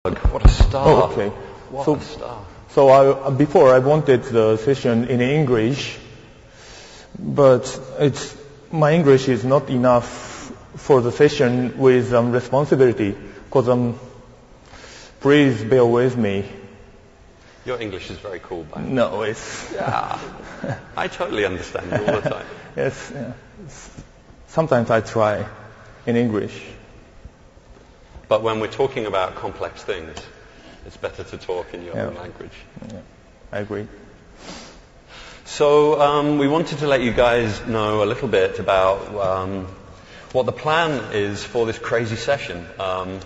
What a star. Oh, okay. What So- a star. So before I wanted the session in English, but my English is not enough for the session with responsibility. Because please bear with me. Your English is very cool, by the way. No, it's Yeah. I totally understand you all the time. yes. Yeah. Sometimes I try in English. But when we're talking about complex things, it's better to talk in your own language. Yeah, I agree. So we wanted to let you guys know a little bit about what the plan is for this crazy session. I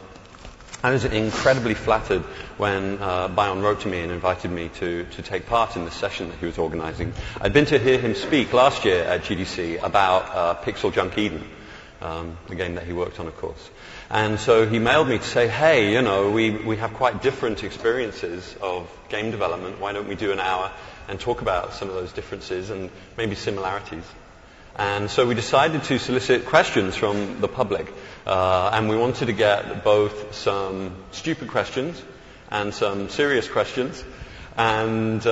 was incredibly flattered when Bayon wrote to me and invited me to take part in the session that he was organizing. I'd been to hear him speak last year at GDC about Pixel Junk Eden, the game that he worked on, of course. And so he mailed me to say, hey, you know, we have quite different experiences of game development. Why don't we do an hour and talk about some of those differences and maybe similarities? And so we decided to solicit questions from the public. And we wanted to get both some stupid questions and some serious questions. And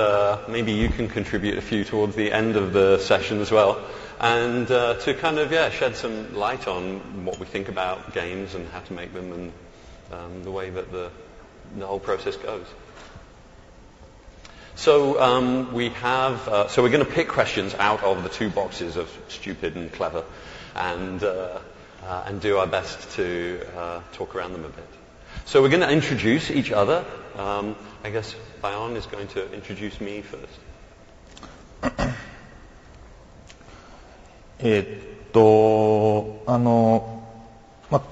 maybe you can contribute a few towards the end of the session as well. And to kind of, shed some light on what we think about games and how to make them and the way that the whole process goes. So so we're going to pick questions out of the two boxes of stupid and clever and do our best to talk around them a bit. So we're going to introduce each other. I guess Bayon is going to introduce me first.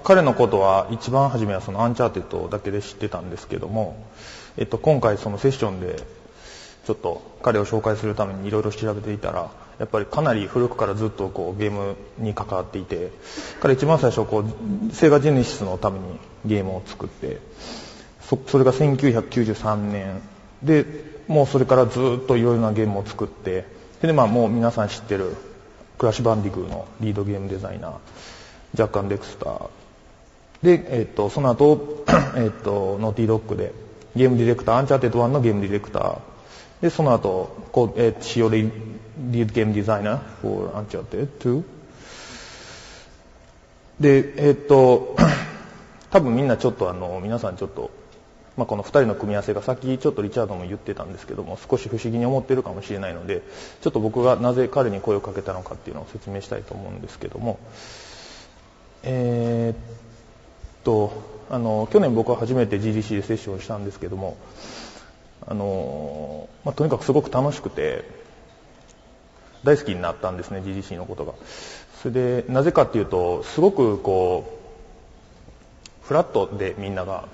彼のことは一番初めはそのアンチャーテッドだけで知ってたんですけども、今回そのセッションでちょっと彼を紹介するためにいろいろ調べていたら、やっぱりかなり古くからずっとゲームに関わっていて、彼一番最初セガジェネシスのためにゲームを作って、それが1993年で、もうそれからずっといろいろなゲームを作って、でもう皆さん知ってるクラッシュバンディグーのリードゲームデザイナー、ジャック・アン・デクスターで、その後、ノーティードッグでゲームディレクター、アンチャーテッド1のゲームディレクターで、その後シオリードゲームデザイナー for Uncharted 2で、多分みんなちょっと皆さんちょっと、この2人の組み合わせがさっきちょっとリチャードも言ってたんですけども、少し不思議に思ってるかもしれないので、ちょっと僕がなぜ彼に声をかけたのかっていうのを説明したいと思うんですけども、去年僕は初めて GDC でセッションをしたんですけども、とにかくすごく楽しくて大好きになったんですね、 GDC のことが。それでなぜかっていうと、すごくフラットでみんなが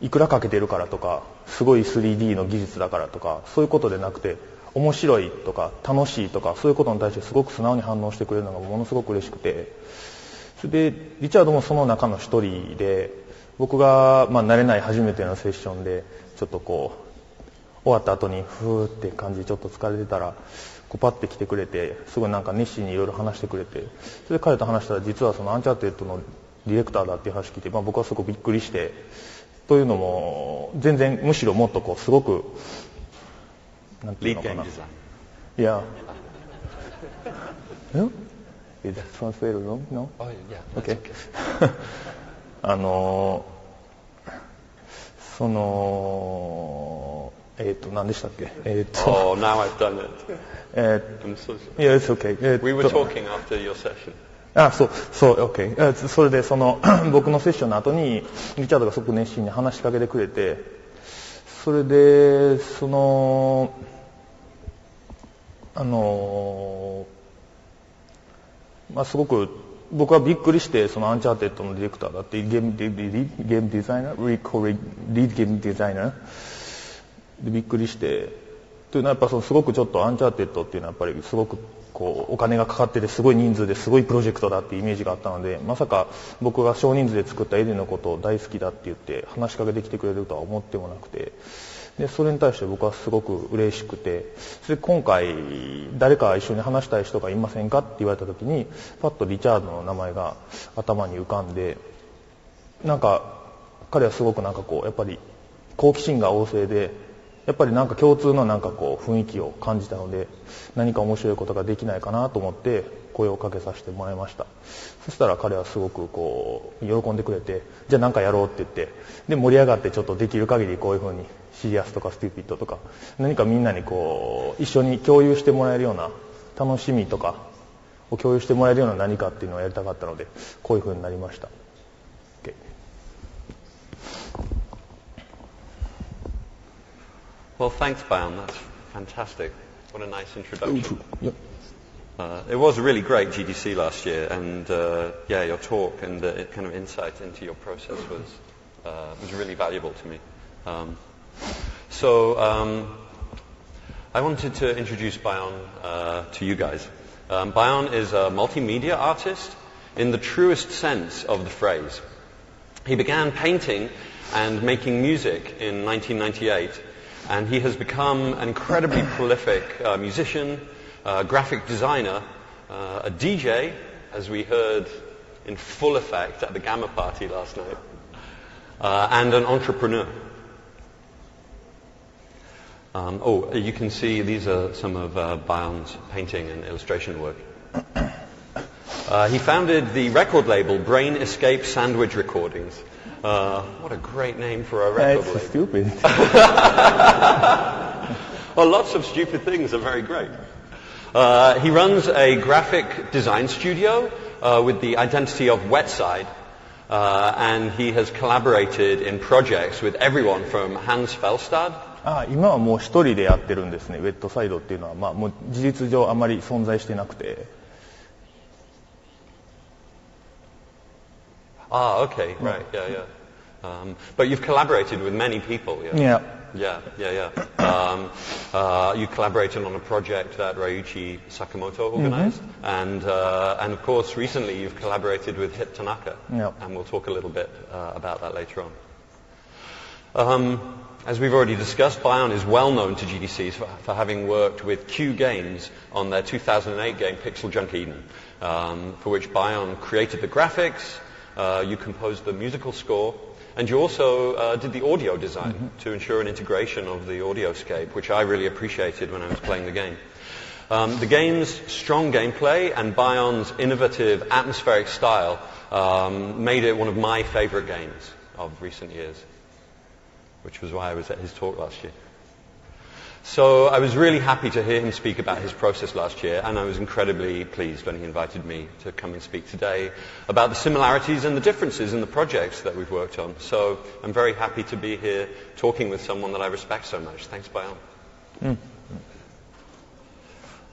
いくらかけてるからとか、すごい 3D の技術だからとか、そういうことでなくて、面白いとか楽しいとか、そういうことに対してすごく素直に反応してくれるのがものすごく嬉しくて、それでリチャードもその中の一人で、僕が慣れない初めてのセッションでちょっと終わった後にふーって感じ、ちょっと疲れてたらパッて来てくれて、すごいなんか熱心にいろいろ話してくれて、それで彼と話したら実はそのアンチャーテッドのディレクターだっていう話聞いて、僕はすごくびっくりして、というのも全然むしろもっとすごくなんていうのかな、いやIs that translated wrong? No? Oh, yeah. Okay. Okay. 何でしたっけOh, now I've done it. I'm so sorry. Yeah, it's okay. We were talking after your session. そう、OK。それで僕のセッションの後にリチャードがすごく熱心に話しかけてくれて、それですごく僕はびっくりして、そのアンチャーテッドのディレクターだっていうゲームデザイナー、リードゲームデザイナーでびっくりして、というのはやっぱすごくちょっとアンチャーテッドっていうのはやっぱりすごくお金がかかってて、すごい人数ですごいプロジェクトだっていうイメージがあったので、まさか僕が少人数で作ったエディのことを大好きだって言って話しかけてきてくれるとは思ってもなくて、でそれに対して僕はすごく嬉しくて、それで今回誰か一緒に話したい人がいませんかって言われた時に、パッとリチャードの名前が頭に浮かんで、なんか彼はすごくなんかこうやっぱり好奇心が旺盛で、やっぱりなんか共通のなんかこう雰囲気を感じたので、何か面白いことができないかなと思って声をかけさせてもらいました。そしたら彼はすごくこう喜んでくれて、じゃあなんかやろうって言って、で盛り上がって、ちょっとできる限りこういう風にシリアスとかステューピッドとか何かみんなにこう一緒に共有してもらえるような楽しみとかを共有してもらえるような何かっていうのをやりたかったので、こういう風になりました。Okay. Well, thanks, Bayan. That's fantastic. What a nice introduction. Yep. It was a really great GDC last year, and yeah, your talk and the kind of insight into your process was really valuable to me. I wanted to introduce Bayan to you guys. Bayan is a multimedia artist in the truest sense of the phrase. He began painting and making music in 1998, and he has become an incredibly prolific musician, graphic designer, a DJ, as we heard in full effect at the Gamma party last night, and an entrepreneur. You can see these are some of Bayan's painting and illustration work. He founded the record label Brain Escape Sandwich Recordings. What a great name for a record label. It's stupid. Well, lots of stupid things are very great. He runs a graphic design studio with the identity of Wetside, and he has collaborated in projects with everyone from Hans Felsted. 今はもう一人でやってるんですね。ウェットサイドっていうのは、もう事実上あまり存在してなくて。Okay, right, yeah. But you've collaborated with many people, yeah? Yeah. You collaborated on a project that Ryuichi Sakamoto organized, and of course recently you've collaborated with Hip Tanaka, and we'll talk a little bit about that later on. As we've already discussed, Bayan is well known to GDCs for having worked with Q Games on their 2008 game Pixel Junk Eden, for which Bayan created the graphics, you composed the musical score, and you also did the audio design to ensure an integration of the audioscape, which I really appreciated when I was playing the game. The game's strong gameplay and Bayan's innovative atmospheric style made it one of my favorite games of recent years, which was why I was at his talk last year. So I was really happy to hear him speak about his process last year, and I was incredibly pleased when he invited me to come and speak today about the similarities and the differences in the projects that we've worked on. So I'm very happy to be here talking with someone that I respect so much. Thanks, Bayan.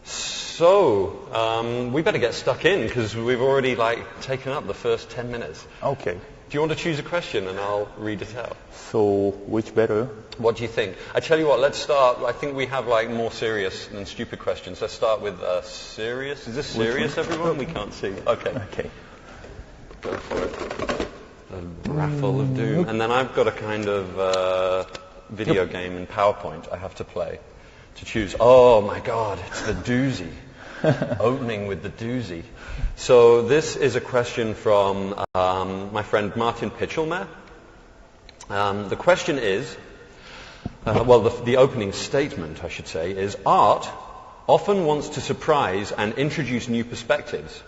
So we better get stuck in because we've already taken up the first 10 minutes. Okay. Do you want to choose a question and I'll read it out? So, which better? What do you think? I tell you what, let's start. I think we have more serious than stupid questions. Let's start with serious. Is this serious, everyone? We can't see. Okay. Go for it. A raffle of doom. And then I've got a kind of video game in PowerPoint I have to play to choose. Oh my God, it's the doozy. Opening with the doozy. So this is a question from my friend Martin Pitchelmer. The question is, the opening statement, I should say, is art often wants to surprise and introduce new perspectives,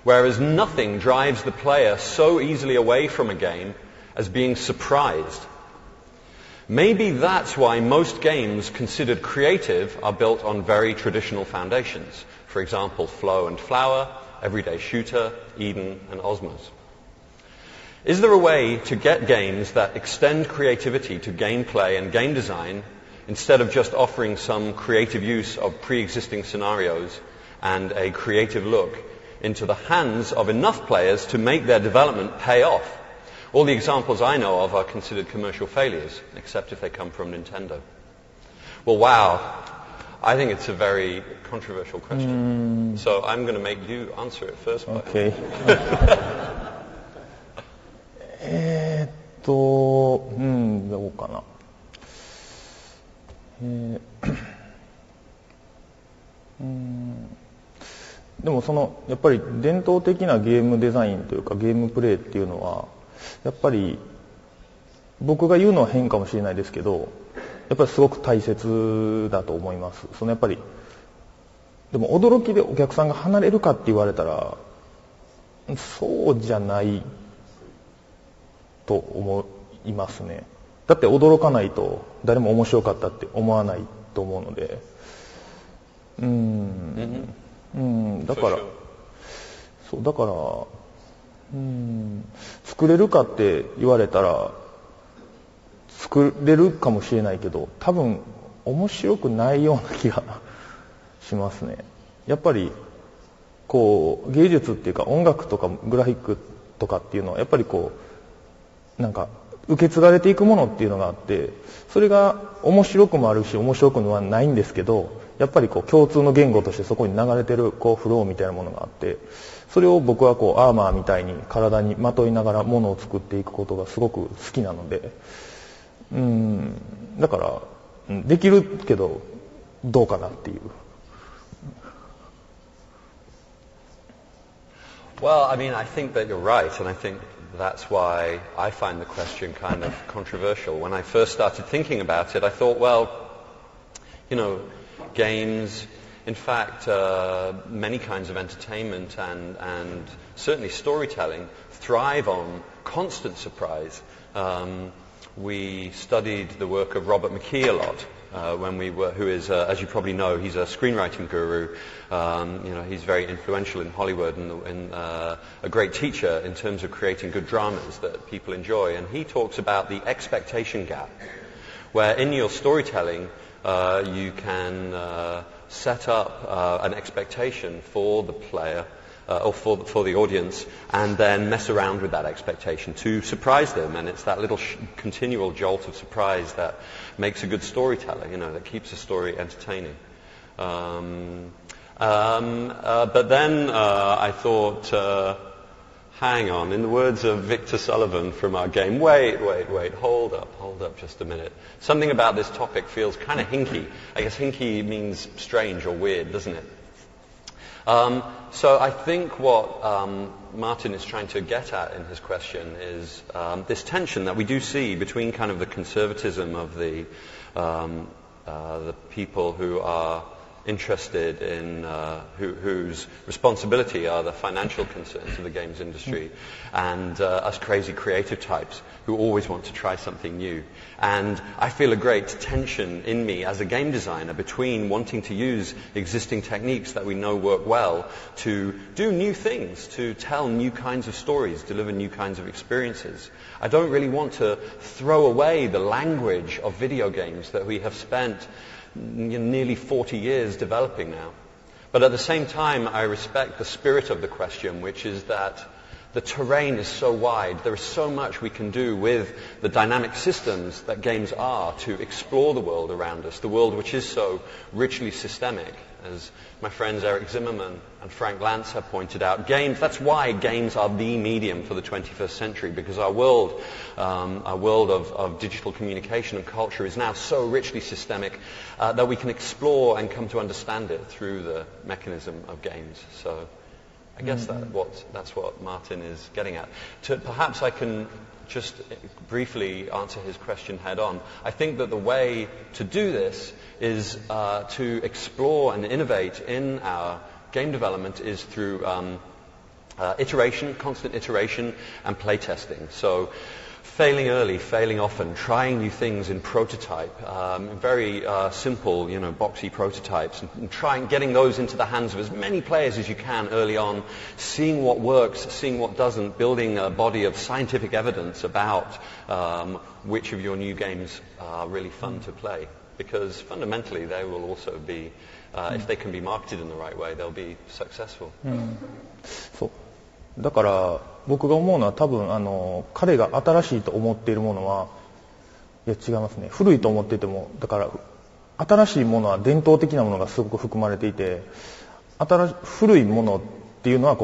whereas nothing drives the player so easily away from a game as being surprised. Maybe that's why most games considered creative are built on very traditional foundations. For example, Flow and Flower, Everyday Shooter, Eden, and Osmos. Is there a way to get games that extend creativity to gameplay and game design instead of just offering some creative use of pre-existing scenarios and a creative look into the hands of enough players to make their development pay off? All the examples I know of are considered commercial failures, except if they come from Nintendo. Well, wow. I think it's a very controversial question. So I'm going to make you answer it first. Okay. どうかな。でもやっぱり伝統的なゲームデザインというかゲームプレイっていうのはやっぱり僕が言うのは変かもしれないですけど、やっぱりすごく大切だと思います。やっぱりでも驚きでお客さんが離れるかって言われたらそうじゃないと思いますね。だって驚かないと誰も面白かったって思わないと思うので、だから作れるかって言われたら作れるかもしれないけど、多分面白くないような気がしますね。やっぱりこう芸術っていうか音楽とかグラフィックとかっていうのはやっぱりこうなんか受け継がれていくものっていうのがあって、それが面白くもあるし面白くはないんですけど、やっぱりこう共通の言語としてそこに流れてるこうフローみたいなものがあって、それを僕はこうアーマーみたいに体にまといながらものを作っていくことがすごく好きなので、だからできるけどどうかなっていう。Well, I mean, I think that you're right, and I think that's why I find the question kind of controversial. When I first started thinking about it, I thought, well, you know, games, in fact, many kinds of entertainment and certainly storytelling thrive on constant surprise. We studied the work of Robert McKee a lot. Who is, as you probably know, he's a screenwriting guru. He's very influential in Hollywood and a great teacher in terms of creating good dramas that people enjoy. And he talks about the expectation gap, where in your storytelling you can set up an expectation for the player or for the audience, and then mess around with that expectation to surprise them. And it's that little continual jolt of surprise that makes a good storyteller, that keeps a story entertaining. But then I thought, hang on, in the words of Victor Sullivan from our game, wait, hold up just a minute. Something about this topic feels kind of hinky. I guess hinky means strange or weird, doesn't it? So I think what Martin is trying to get at in his question is this tension that we do see between kind of the conservatism of the people who are interested in whose responsibility are the financial concerns of the games industry, and us crazy creative types who always want to try something new. And I feel a great tension in me as a game designer between wanting to use existing techniques that we know work well to do new things, to tell new kinds of stories, deliver new kinds of experiences. I don't really want to throw away the language of video games that we have spent nearly 40 years developing now. But at the same time, I respect the spirit of the question, which is that the terrain is so wide. There is so much we can do with the dynamic systems that games are to explore the world around us, the world which is so richly systemic, as my friends Eric Zimmerman and Frank Lantz have pointed out. That's why games are the medium for the 21st century, because our world of digital communication and culture is now so richly systemic that we can explore and come to understand it through the mechanism of games. So I guess that's what Martin is getting at. Perhaps I can just briefly answer his question head on. I think that the way to do this is to explore and innovate in our game development is through iteration, constant iteration, and play testing. So failing early, failing often, trying new things in prototype, very simple, boxy prototypes, and getting those into the hands of as many players as you can early on, seeing what works, seeing what doesn't, building a body of scientific evidence about which of your new games are really fun to play. Because fundamentally they will also be, if they can be marketed in the right way, they'll be successful. そうだから僕が思うのは多分彼が新しいと思っているものはいや違いますね。古いと思っていてもだから新しいものは伝統的なものがすごく含まれていて、古いものっていうのは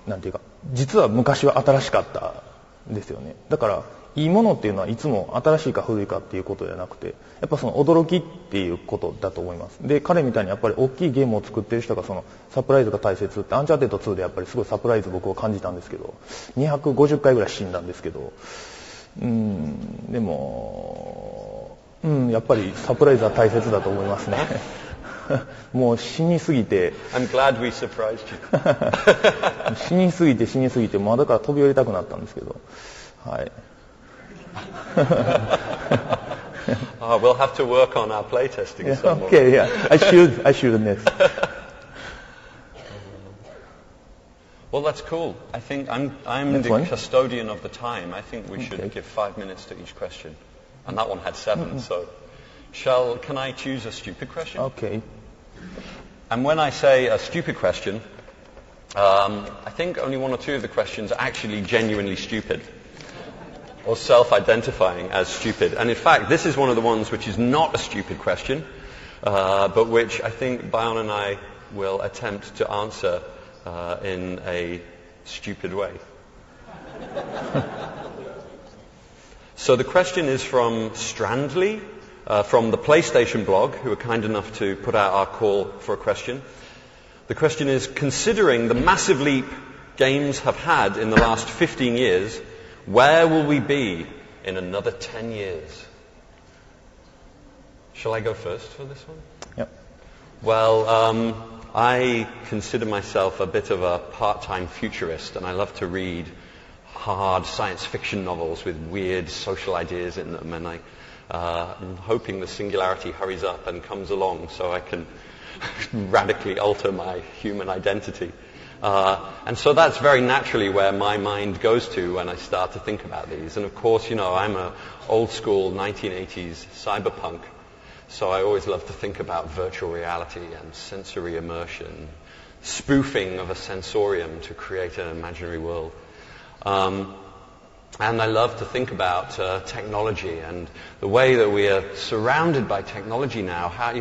なんていうか実は昔は新しかったんですよね。だからいいものっていうのはいつも新しいか古いかっていうことじゃなくて、やっぱその驚きっていうことだと思います。で彼みたいにやっぱり大きいゲームを作ってる人がそのサプライズが大切って、アンチャーテッド2でやっぱりすごいサプライズ僕は感じたんですけど、250回ぐらい死んだんですけど、でも、やっぱりサプライズは大切だと思いますね。もう死にすぎて。I'm glad we surprised you. 死にすぎて、もうだから飛び降りたくなったんですけど。はい。We'll have to work on our playtesting some more. Okay, yeah. I should next. Well, that's cool. I think I'm the custodian of the time. I think we should give 5 minutes to each question. And that one had 7, so can I choose a stupid question? Okay. And when I say a stupid question, I think only 1 or 2 of the questions are actually genuinely stupid or self-identifying as stupid. And in fact, this is one of the ones which is not a stupid question, but which I think Bayon and I will attempt to answer in a stupid way. So the question is from Strandley, from the PlayStation blog, who are kind enough to put out our call for a question. The question is, considering the massive leap games have had in the last 15 years, where will we be in another 10 years? Shall I go first for this one? Yep. Well, I consider myself a bit of a part-time futurist, and I love to read hard science fiction novels with weird social ideas in them, and I'm hoping the singularity hurries up and comes along so I can radically alter my human identity. And so that's very naturally where my mind goes to when I start to think about these. And of course, I'm an old-school 1980s cyberpunk. So I always love to think about virtual reality and sensory immersion, spoofing of a sensorium to create an imaginary world. And I love to think about technology and the way that we are surrounded by technology now, how,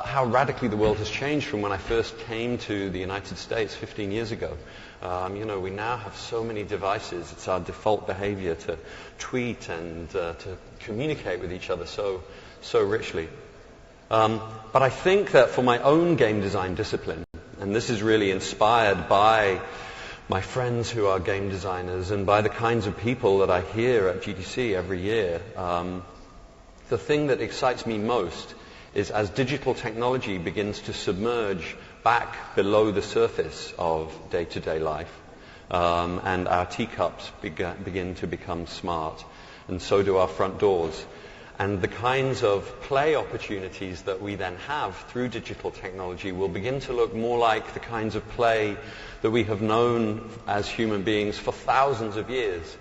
how radically the world has changed from when I first came to the United States 15 years ago. We now have so many devices. It's our default behavior to tweet and to communicate with each other so richly. But I think that for my own game design discipline, and this is really inspired by my friends who are game designers and by the kinds of people that I hear at GDC every year, the thing that excites me most is as digital technology begins to submerge back below the surface of day-to-day life, and our teacups begin to become smart, and so do our front doors. And the kinds of play opportunities that we then have through digital technology will begin to look more like the kinds of play that we have known as human beings for thousands of years,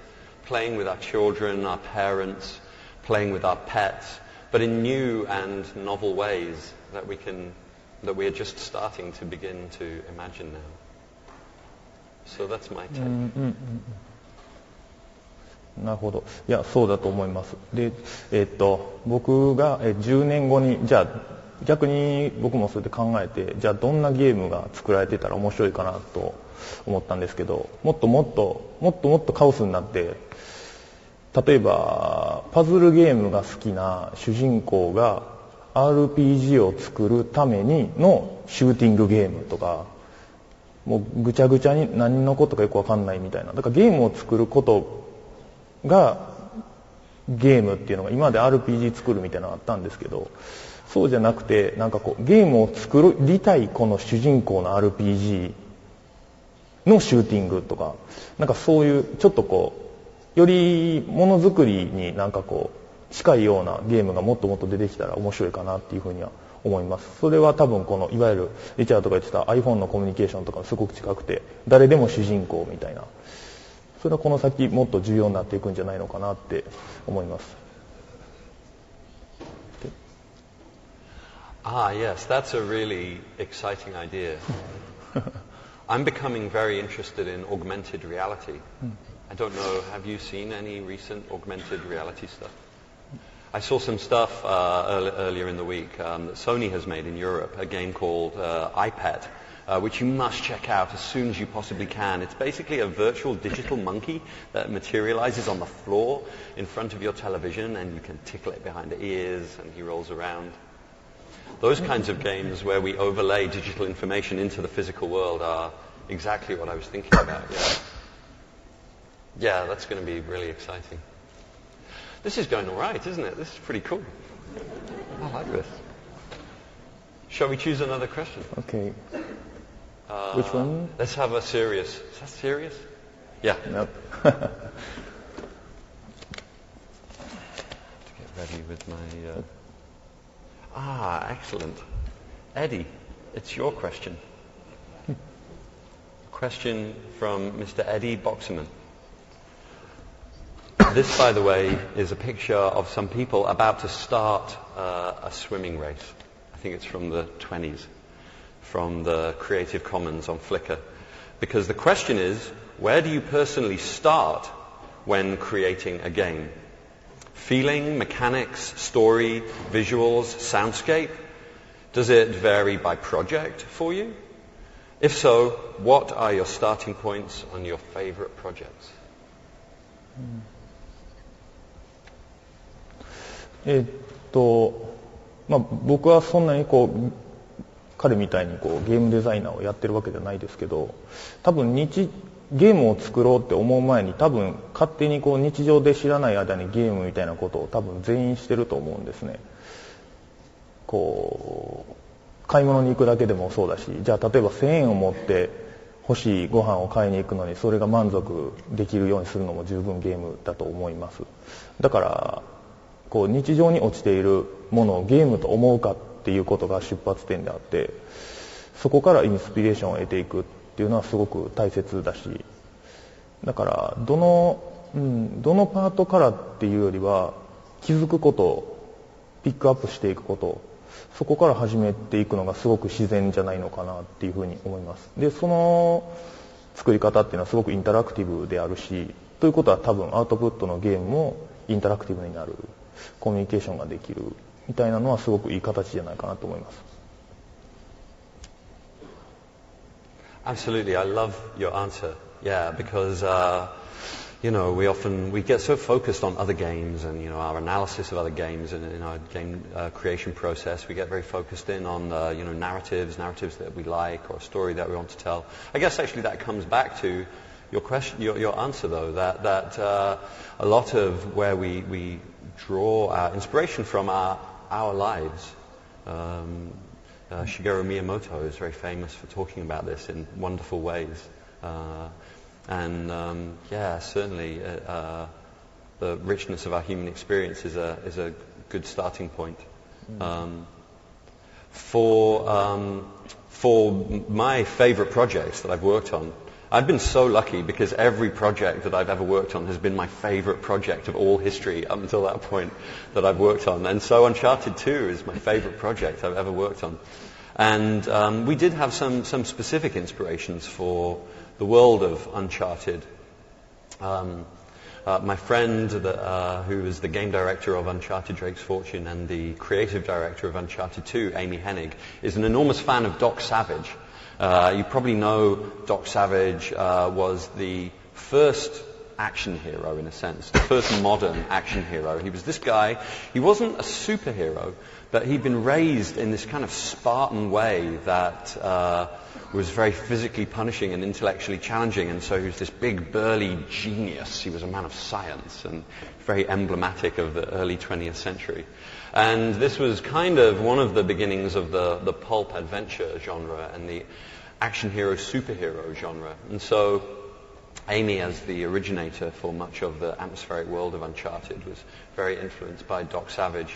playing with our children, our parents, playing with our pets, but in new and novel ways that we are just starting to begin to imagine now. So that's my take. なるほど。いや、そうだと思います。で、僕が10年後に、じゃあ逆に僕もそれで考えて、じゃあどんなゲームが作られてたら面白いかなと思ったんですけど、もっともっとカオスになって、例えばパズルゲームが好きな主人公が RPG を作るためにのシューティングゲームとか、もうぐちゃぐちゃに何のことかよくわかんないみたいな。だからゲームを作ることがゲームっていうのが今まで RPG 作るみたいなのがあったんですけど、そうじゃなくてなんかこうゲームを作りたいこの主人公の RPG のシューティングとか、なんかそういうちょっとこうよりものづくりになんかこう近いようなゲームがもっともっと出てきたら面白いかなっていうふうには思います。それは多分このいわゆるリチャードが言ってた iPhone のコミュニケーションとかすごく近くて、誰でも主人公みたいな、それはこの先もっと重要になっていくんじゃないのかなって思います。Yes, that's a really exciting idea. I'm becoming very interested in augmented reality. I don't know, have you seen any recent augmented reality stuff? I saw some stuff earlier in the week that Sony has made in Europe, a game called iPet, which you must check out as soon as you possibly can. It's basically a virtual digital monkey that materializes on the floor in front of your television, and you can tickle it behind the ears and he rolls around. Those kinds of games where we overlay digital information into the physical world are exactly what I was thinking about. Yeah, that's going to be really exciting. This is going all right, isn't it? This is pretty cool. I like this. Shall we choose another question? Okay. Which one? Let's have a serious. Is that serious? Yeah. Nope. To get ready with my... excellent. Eddie, it's your question. Question from Mr. Eddie Boxerman. This, by the way, is a picture of some people about to start a swimming race. I think it's from the 20s, from the Creative Commons on Flickr. Because the question is, where do you personally start when creating a game? Feeling, mechanics, story, visuals, soundscape? Does it vary by project for you? If so, what are your starting points on your favorite projects? 僕はそんなに彼みたいにゲームデザイナーをやってるわけじゃないですけど、多分ゲームを作ろうって思う前に多分勝手に日常で知らない間にゲームみたいなことを多分全員してると思うんですね。買い物に行くだけでもそうだし、じゃあ例えば1000円を持って欲しいご飯を買いに行くのにそれが満足できるようにするのも十分ゲームだと思います。だから日常に落ちているものをゲームと思うかっていうことが出発点であって、そこからインスピレーションを得ていくっていうのはすごく大切だし、だからどのパートからっていうよりは気づくこと、ピックアップしていくこと、そこから始めていくのがすごく自然じゃないのかなっていうふうに思います。で、その作り方っていうのはすごくインタラクティブであるし、ということは多分アウトプットのゲームもインタラクティブになる、コミュニケーションができるみたいなのはすごくいい形じゃないかなと思います。Absolutely, I love your answer. Yeah, because we get so focused on other games and our analysis of other games and in our game creation process, we get very focused in on narratives that we like or a story that we want to tell. I guess actually that comes back to your question, your answer though, that a lot of where we draw our inspiration from our lives. Shigeru Miyamoto is very famous for talking about this in wonderful ways. Certainly the richness of our human experience is a good starting point. For my favorite projects that I've worked on, I've been so lucky because every project that I've ever worked on has been my favorite project of all history up until that point that I've worked on. And so Uncharted 2 is my favorite project I've ever worked on. And we did have some specific inspirations for the world of Uncharted. My friend who is the game director of Uncharted Drake's Fortune and the creative director of Uncharted 2, Amy Hennig, is an enormous fan of Doc Savage. You probably know Doc Savage was the first action hero, in a sense, the first modern action hero. He was this guy, he wasn't a superhero, but he'd been raised in this kind of Spartan way that was very physically punishing and intellectually challenging, and so he was this big burly genius. He was a man of science and very emblematic of the early 20th century. And this was kind of one of the beginnings of the pulp adventure genre and the action hero superhero genre. And so Amy, as the originator for much of the atmospheric world of Uncharted, was very influenced by Doc Savage.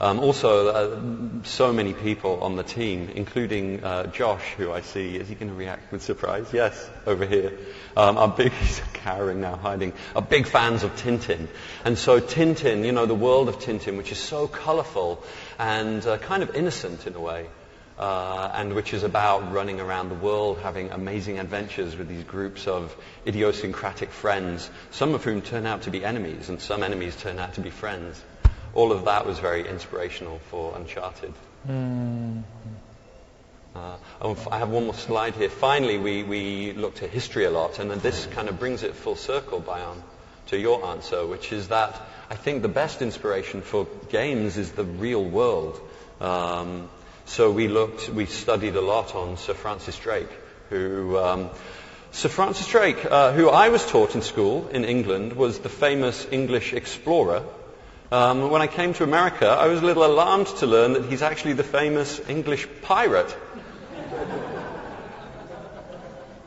So many people on the team, including Josh, who I see, is he going to react with surprise? Yes, over here. He's cowering now, hiding, are big fans of Tintin. And so Tintin, the world of Tintin, which is so colourful and kind of innocent in a way, and which is about running around the world, having amazing adventures with these groups of idiosyncratic friends, some of whom turn out to be enemies, and some enemies turn out to be friends. All of that was very inspirational for Uncharted. I have one more slide here. Finally, we looked at history a lot, and then this kind of brings it full circle, Bayan, to your answer, which is that I think the best inspiration for games is the real world. So we studied a lot on Sir Francis Drake, who I was taught in school in England was the famous English explorer When I came to America, I was a little alarmed to learn that he's actually the famous English pirate.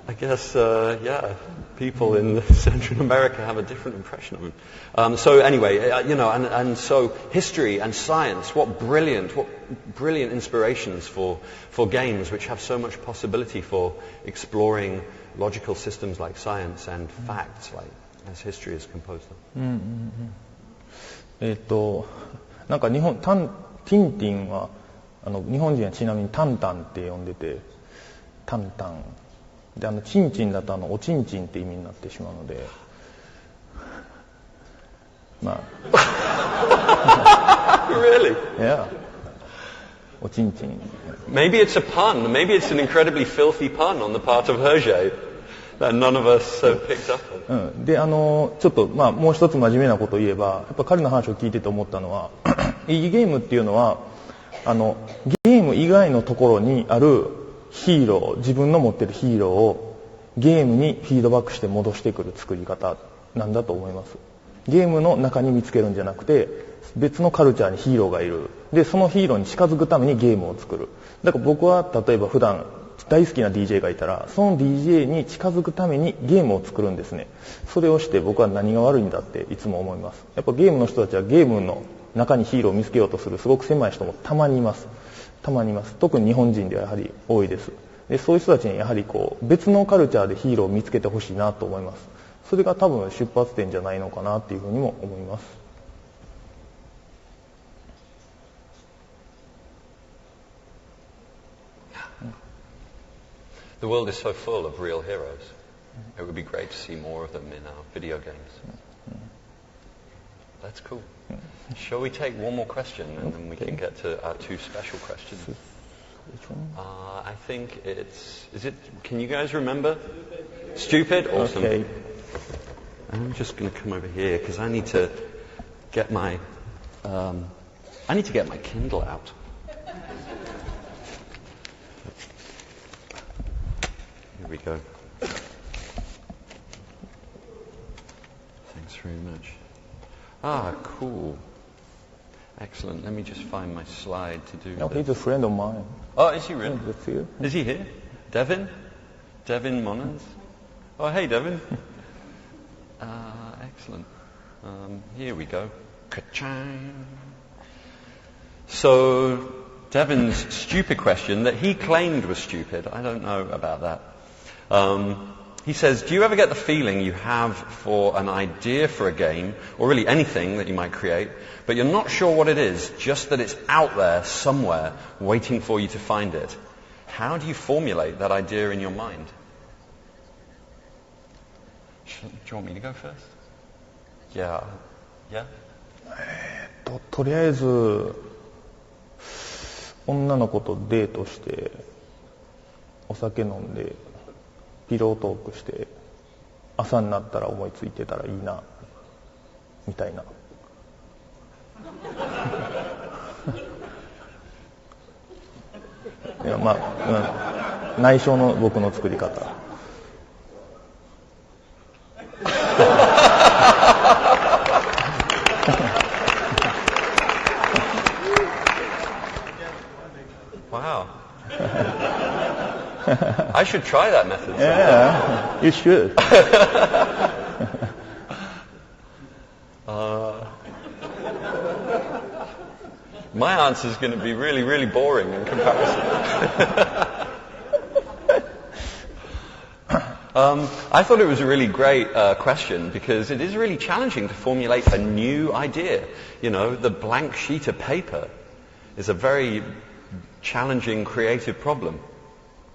I guess, people in Central America have a different impression of him. So anyway, and so history and science, what brilliant inspirations for games which have so much possibility for exploring logical systems like science and facts like as history is composed of. なんかティンティンは日本人はちなみにタンタンって呼んでて、タンタンでチンチンだとおちんちんって意味になってしまうので、まあ。Really? Yeah. おちんちん。Maybe it's a pun. Maybe it's an incredibly filthy pun on the part of Hergé that none of us picked up on. でちょっともう一つ真面目なことを言えば、やっぱ彼の話を聞いてて思ったのは、いいゲームっていうのはゲーム以外のところにあるヒーロー、自分の持ってるヒーローをゲームにフィードバックして戻してくる作り方なんだと思います。ゲームの中に見つけるんじゃなくて、別のカルチャーにヒーローがいる。で、そのヒーローに近づくためにゲームを作る。だから僕は例えば普段大好きな DJ がいたら、その DJ に近づくためにゲームを作るんですね。それをして僕は何が悪いんだっていつも思います。やっぱゲームの人たちはゲームの中にヒーローを見つけようとするすごく狭い人もたまにいます。特に日本人ではやはり多いです。で、そういう人たちにやはり別のカルチャーでヒーローを見つけてほしいなと思います。それが多分出発点じゃないのかなっていうふうにも思います。The world is so full of real heroes. It would be great to see more of them in our video games. That's cool. Shall we take one more question and then we can get to our two special questions? Which one? I think can you guys remember? Stupid? Awesome. Okay. I'm just going to come over here because I need to get my Kindle out. Here we go. Thanks very much. Cool. Excellent. Let me just find my slide to do No, this. he's a friend of mine. Oh, is he really? That's here. Is he here? Devin? Devin Monans? Oh, hey, Devin. Excellent. Here we go. Ka-chang. So, Devin's stupid question that he claimed was stupid. I don't know about that. He says, do you ever get the feeling you have for an idea for a game, or really anything that you might create, but you're not sure what it is, just that it's out there somewhere waiting for you to find it? How do you formulate that idea in your mind? Do you want me to go first? Yeah. Yeah? とりあえず女の子とデートしてお酒飲んでピロートークして朝になったら思いついてたらいいなみたいな。いや内緒の僕の作り方。Wow. I should try that method. Yeah, you should. My answer is going to be really, really boring in comparison. I thought it was a really great question because it is really challenging to formulate a new idea. You know, the blank sheet of paper is a very challenging creative problem.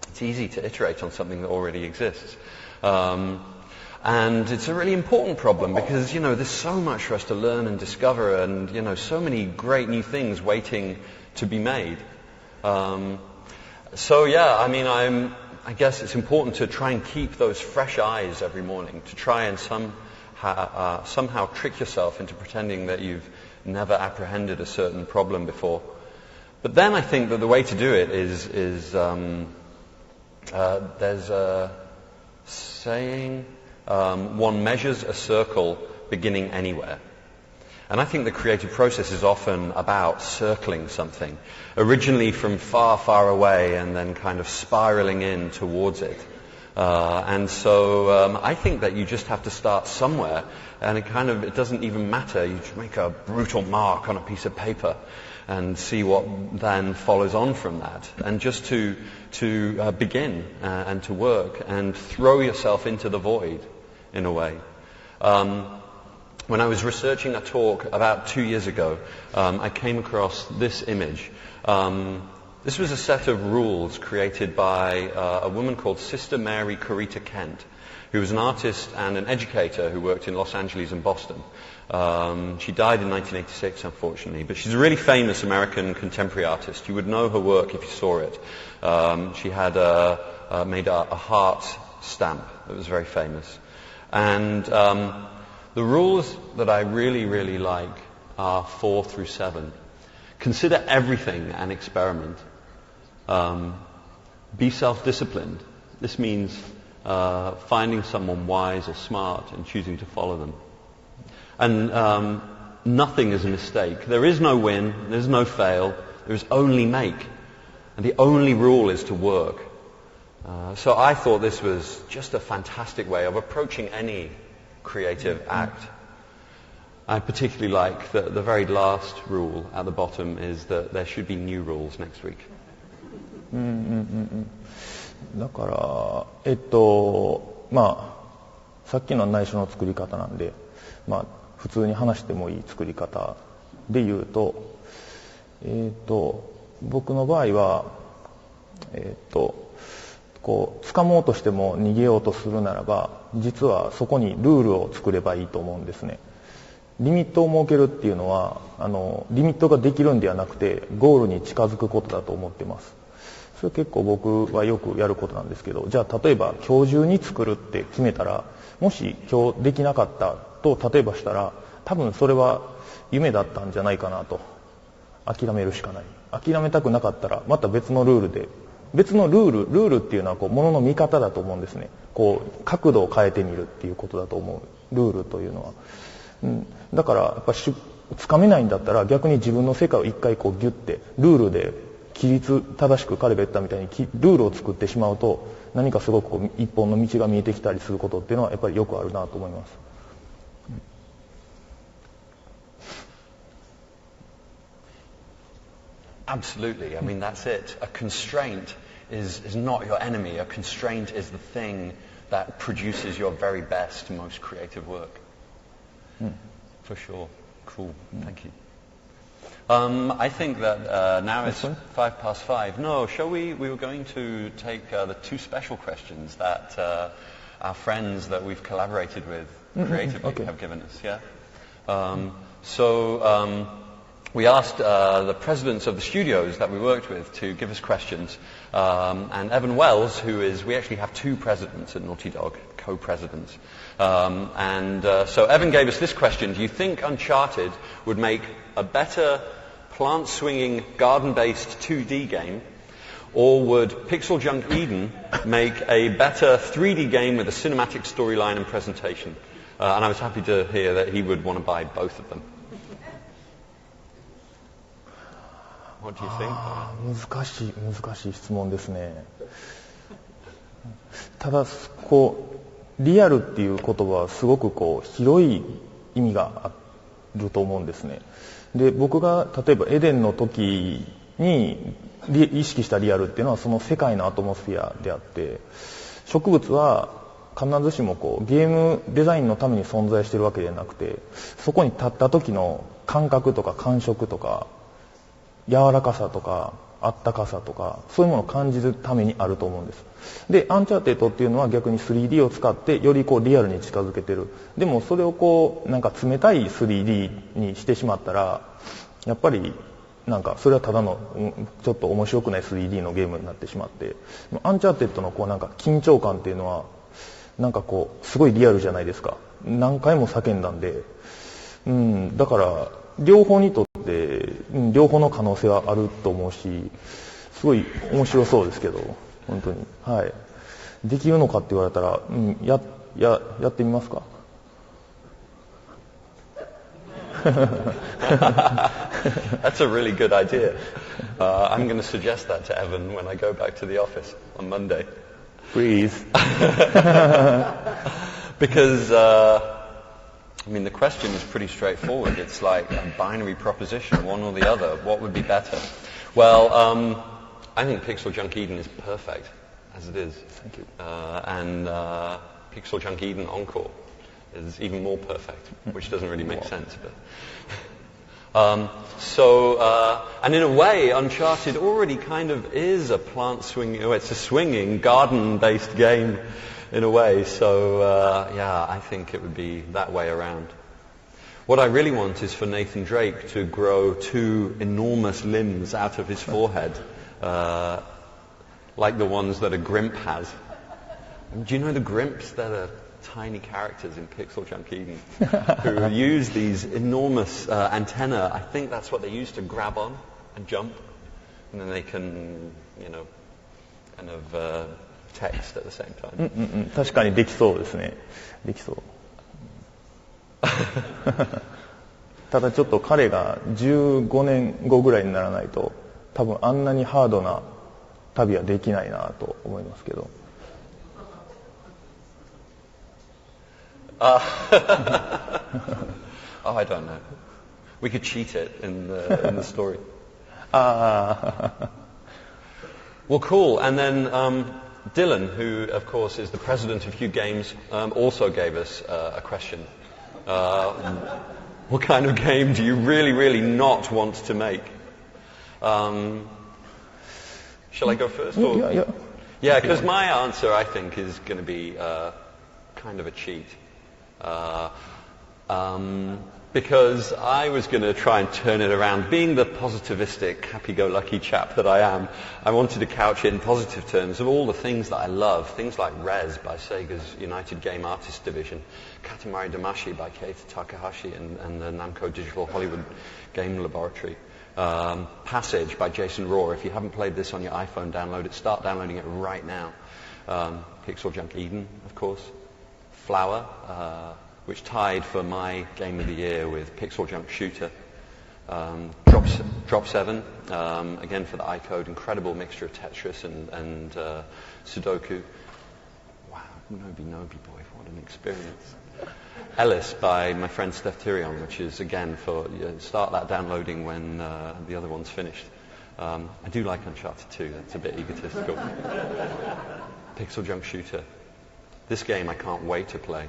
It's easy to iterate on something that already exists. And it's a really important problem because, you know, there's so much for us to learn and discover and, you know, so many great new things waiting to be made. So, yeah, I mean, I guess it's important to try and keep those fresh eyes every morning, to try and somehow trick yourself into pretending that you've never apprehended a certain problem before. But then I think that the way to do it is there's a saying, one measures a circle beginning anywhere. And I think the creative process is often about circling something, originally from far, far away and then kind of spiraling in towards it. And so I think that you just have to start somewhere, and it doesn't even matter. You just make a brutal mark on a piece of paper and see what then follows on from that. And just to begin and to work and throw yourself into the void, in a way. When I was researching a talk about 2 years ago, I came across this image. This was a set of rules created by a woman called Sister Mary Corita Kent, who was an artist and an educator who worked in Los Angeles and Boston. She died in 1986, unfortunately, but she's a really famous American contemporary artist. You would know her work if you saw it. She had made a heart stamp that was very famous. And the rules that I really, really like are 4 through 7. Consider everything an experiment. Be self-disciplined. This means finding someone wise or smart and choosing to follow them. And nothing is a mistake. There is no win, there's no fail, there is only make. And the only rule is to work. So I thought this was just a fantastic way of approaching any creative act. I particularly like the very last rule at the bottom is that there should be new rules next week. だからさっきの内緒の作り方なんで、普通に話してもいい作り方で言うと、僕の場合は掴もうとしても逃げようとするならば、実はそこにルールを作ればいいと思うんですね。リミットを設けるっていうのはリミットができるんではなくてゴールに近づくことだと思ってます。それ結構僕はよくやることなんですけど、じゃあ例えば今日中に作るって決めたら、もし今日できなかったと例えばしたら、多分それは夢だったんじゃないかなと諦めるしかない。諦めたくなかったらまた別のルールで、別のルールっていうのはものの見方だと思うんですね。角度を変えてみるっていうことだと思う、ルールというのは。だからやっぱつかめないんだったら、逆に自分の世界を一回ギュッてルールで規律正しく、彼が言ったみたいにルールを作ってしまうと、何かすごく一本の道が見えてきたりすることっていうのはやっぱりよくあるなと思います。Absolutely. I mean, that's it. A constraint is not your enemy. A constraint is the thing that produces your very best, most creative work. For sure. Cool. Thank you. I think that now it's 5:05. No, shall we? We were going to take the 2 special questions that our friends that we've collaborated with creatively have given us. Yeah. We asked the presidents of the studios that we worked with to give us questions. And Evan Wells, we actually have 2 presidents at Naughty Dog, co-presidents. So Evan gave us this question: do you think Uncharted would make a better plant-swinging, garden-based 2D game, or would Pixel Junk Eden make a better 3D game with a cinematic storyline and presentation? And I was happy to hear that he would want to buy both of them. What do you think? 難しい質問ですね。ただリアルっていう言葉はすごく広い意味があると思うんですね。で、僕が例えばエデンの時に意識したリアルっていうのはその世界のアトモスフィアであって、植物は必ずしもゲームデザインのために存在しているわけではなくて、そこに立った時の感覚とか感触とか柔らかさとかあったかさとか、そういうものを感じるためにあると思うんです。で、アンチャーテッドっていうのは逆に 3D を使ってよりリアルに近づけてる。でもそれをなんか冷たい 3D にしてしまったら、やっぱりなんかそれはただのちょっと面白くない 3D のゲームになってしまって、アンチャーテッドのなんか緊張感っていうのはなんかすごいリアルじゃないですか。何回も叫んだんで、だから両方にとって両方の可能性はあると思うし、すごい面白そうですけど、本当に、はい、できるのかって言われたら、やってみますか。That's a really good idea. I'm going to suggest that to Evan when I go back to the office on Monday. Please. Because, I mean, the question is pretty straightforward. It's like a binary proposition, one or the other. What would be better? Well, I think Pixel Junk Eden is perfect, as it is. Thank you. And Pixel Junk Eden Encore is even more perfect, which doesn't really make sense. But and in a way, Uncharted already kind of is a it's a swinging, garden-based game in a way. So, yeah, I think it would be that way around. What I really want is for Nathan Drake to grow 2 enormous limbs out of his forehead, like the ones that a Grimp has. Do you know the Grimps? They're the tiny characters in Pixel Junk Eden who use these enormous antennae. I think that's what they use to grab on and jump, and then they can, kind of text at the same time. 確かにできそうですね。できそう。ただちょっと彼が15年後ぐらいにならないと多分あんなにハードな旅はできないなと思いますけど。Oh, I don't know. We could cheat it in the story. Well, cool. And then Dylan, who of course is the president of Hugh Games, also gave us a question. What kind of game do you really, really not want to make? Shall I go first? Or? Yeah, because my answer, I think, is going to be kind of a cheat. Because I was going to try and turn it around. Being the positivistic, happy-go-lucky chap that I am, I wanted to couch it in positive terms of all the things that I love. Things like Rez by Sega's United Game Artists Division, Katamari Damacy by Keita Takahashi and the Namco Digital Hollywood Game Laboratory, Passage by Jason Rohr. If you haven't played this on your iPhone, download it. Start downloading it right now. Pixel Junk Eden, of course. Flower, which tied for my game of the year with Pixel Junk Shooter. Drop 7, again for the iCode, incredible mixture of Tetris and Sudoku. Wow, Nobi boy, what an experience. Ellis by my friend Steph Tyrion, which is again start that downloading when the other one's finished. I do like Uncharted 2, that's a bit egotistical. Pixel Junk Shooter. This game I can't wait to play.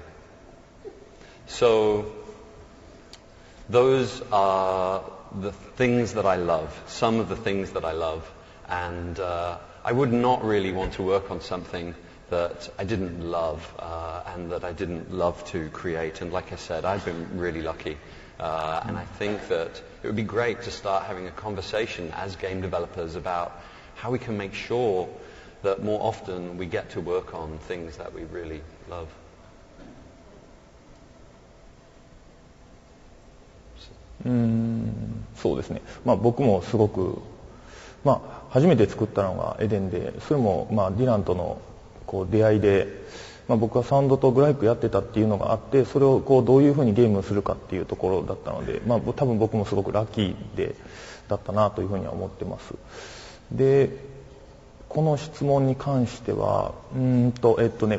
So those are the things that I love, some of the things that I love, and I would not really want to work on something that I didn't love and that I didn't love to create. And like I said, I've been really lucky, and I think that it would be great to start having a conversation as game developers about how we can make sure that more often we get to work on things that we really love. Mm-、そうですね。僕もすごく、初めて作ったのがエデンで、それもディランとの出会いで、僕はサウンドとグラフィックやってたっていうのがあって、それをどういうふうにゲームをするかっていうところだったので、多分僕もすごくラッキーだったなというふうには思ってます。で、この質問に関しては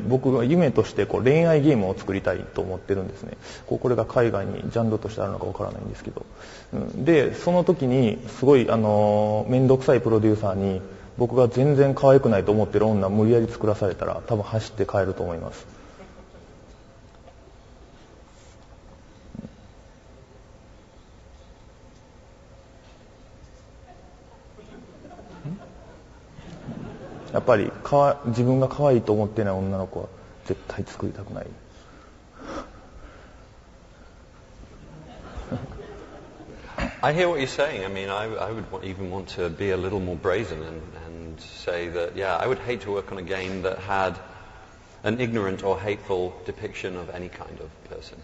僕が夢として恋愛ゲームを作りたいと思ってるんですね。これが海外にジャンルとしてあるのかわからないんですけど、でその時にすごい面倒くさいプロデューサーに僕が全然可愛くないと思ってる女無理やり作らされたら多分走って帰ると思います。やっぱり自分が可愛いと思ってない女の子は絶対作りたくない。I hear what you're saying. I mean, I would even want to be a little more brazen and say that, yeah, I would hate to work on a game that had an ignorant or hateful depiction of any kind of person.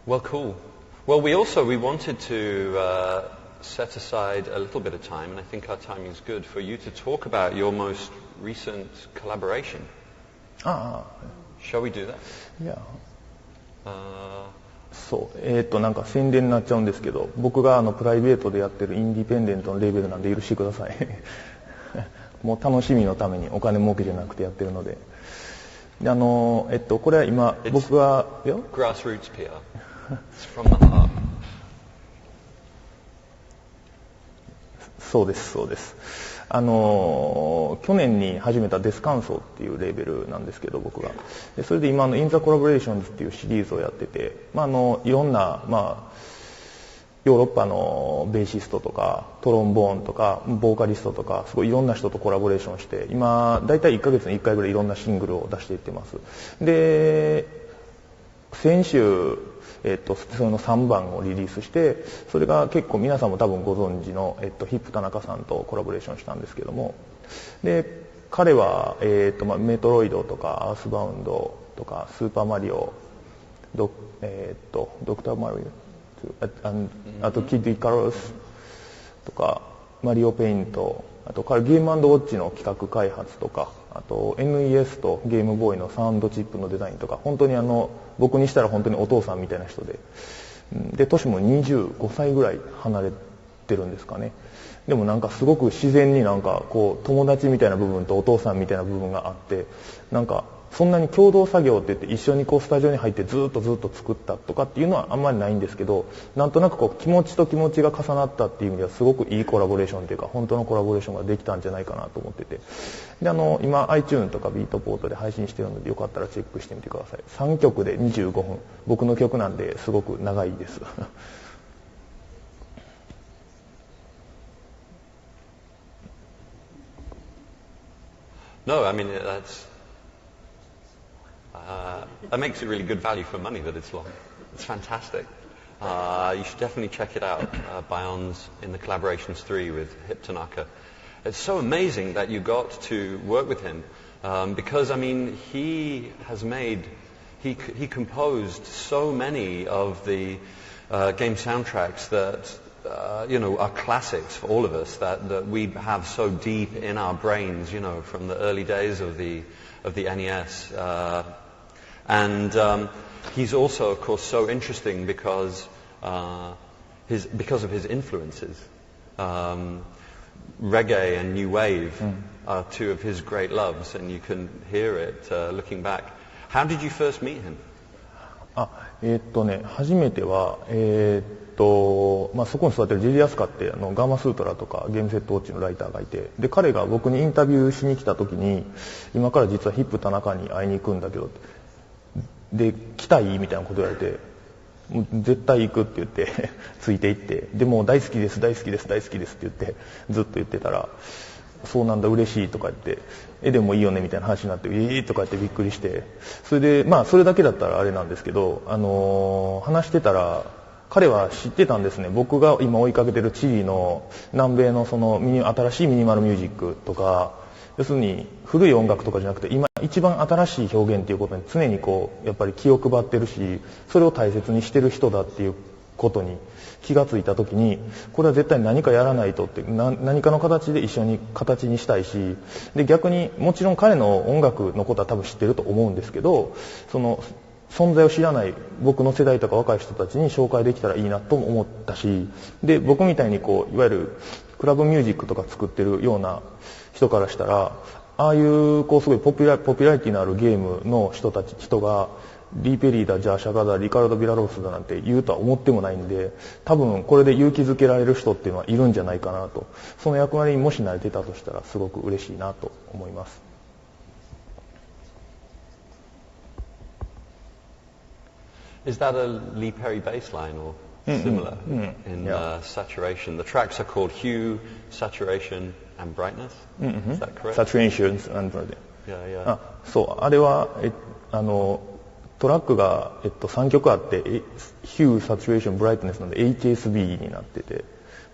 Well, cool. Well, we wanted to set aside a little bit of time, and I think our timing is good, for you to talk about your most recent collaboration. Shall we do that? いや、 Uh, そう、なんか宣伝になっちゃうんですけど、僕がプライベートでやってるインディペンデントのレーベルなんで許してください。もう楽しみのためにお金儲けじゃなくてやってるので。でこれは今僕がgrassroots PR. It's from the heart. そうですそうです。去年に始めたデスカンソーっていうレーベルなんですけど、僕がでそれで今インザコラボレーションズっていうシリーズをやってて、いろんな、ヨーロッパのベーシストとかトロンボーンとかボーカリストとかすごいいろんな人とコラボレーションして今だいたい1ヶ月に1回ぐらいいろんなシングルを出していってます。で先週その3番をリリースして、それが結構皆さんも多分ご存知の、ヒップ田中さんとコラボレーションしたんですけども、で彼は、メトロイドとかアースバウンドとかスーパーマリオドクターマリオあとキッドイカロスとかマリオペイント、あと彼ゲーム&ウォッチの企画開発とか、あと NES とゲームボーイのサウンドチップのデザインとか、本当に僕にしたら本当にお父さんみたいな人で、年も25歳ぐらい離れてるんですかね。でもなんかすごく自然になんかこう友達みたいな部分とお父さんみたいな部分があって、なんかそんなに共同作業って言って一緒にこうスタジオに入ってずっと作ったとかっていうのはあんまりないんですけど、なんとなくこう気持ちと気持ちが重なったっていう意味ではすごくいいコラボレーションというか本当のコラボレーションができたんじゃないかなと思ってて、で今 iTunes とかビートポートで配信してるのでよかったらチェックしてみてください。3曲で25分、僕の曲なんですごく長いです。No, I mean that makes it really good value for money that it's long. It's fantastic. You should definitely check it out. Bion's in the Collaborations 3 with Hip Tanaka. It's so amazing that you got to work with him because I mean he composed so many of the game soundtracks that are classics for all of us that we have so deep in our brains, from the early days of the NES. And he's also, of course, so interesting because of his influences. Reggae and new wave are two of his great loves, and you can hear it looking back. How did you first meet him? 初めてはそこに座ってるジェリアスカってガーマスートラとかゲームセットウォッチのライターがいて、で彼が僕にインタビューしに来た時に、今から実はヒップ田中に会いに行くんだけど、で来たいみたいなこと言われて、絶対行くって言ってついて行って、でも大好きです大好きです大好きですって言ってずっと言ってたら、そうなんだ嬉しいとか言って、でもいいよねみたいな話になって、とか言ってびっくりして、それでそれだけだったらあれなんですけど、話してたら彼は知ってたんですね。僕が今追いかけてるチリの南米の新しいミニマルミュージックとか、要するに古い音楽とかじゃなくて今一番新しい表現ということに常にやっぱり気を配ってるし、それを大切にしてる人だっていうことに気がついた時に、これは絶対何かやらないとって、何かの形で一緒に形にしたいし、で逆にもちろん彼の音楽のことは多分知ってると思うんですけど、その存在を知らない僕の世代とか若い人たちに紹介できたらいいなとも思ったし、で僕みたいにいわゆるクラブミュージックとか作ってるような人からしたら、ああいうすごいポピュラリティのあるゲームの人がリー・ペリーだ、ジャーシャガだ、リカルド・ビラロースだなんて言うとは思ってもないんで、多分これで勇気づけられる人っていうのはいるんじゃないかなと、その役割にもし慣れてたとしたらすごく嬉しいなと思います。Is that a Lee Perry bass line or similar in Saturation? The tracks are called Hue, Saturation and Brightness. Is that correct? Saturation and Brightness. Yeah. そう、あれはトラックが3曲あって、Hue, Saturation, Brightness なので HSB になってて、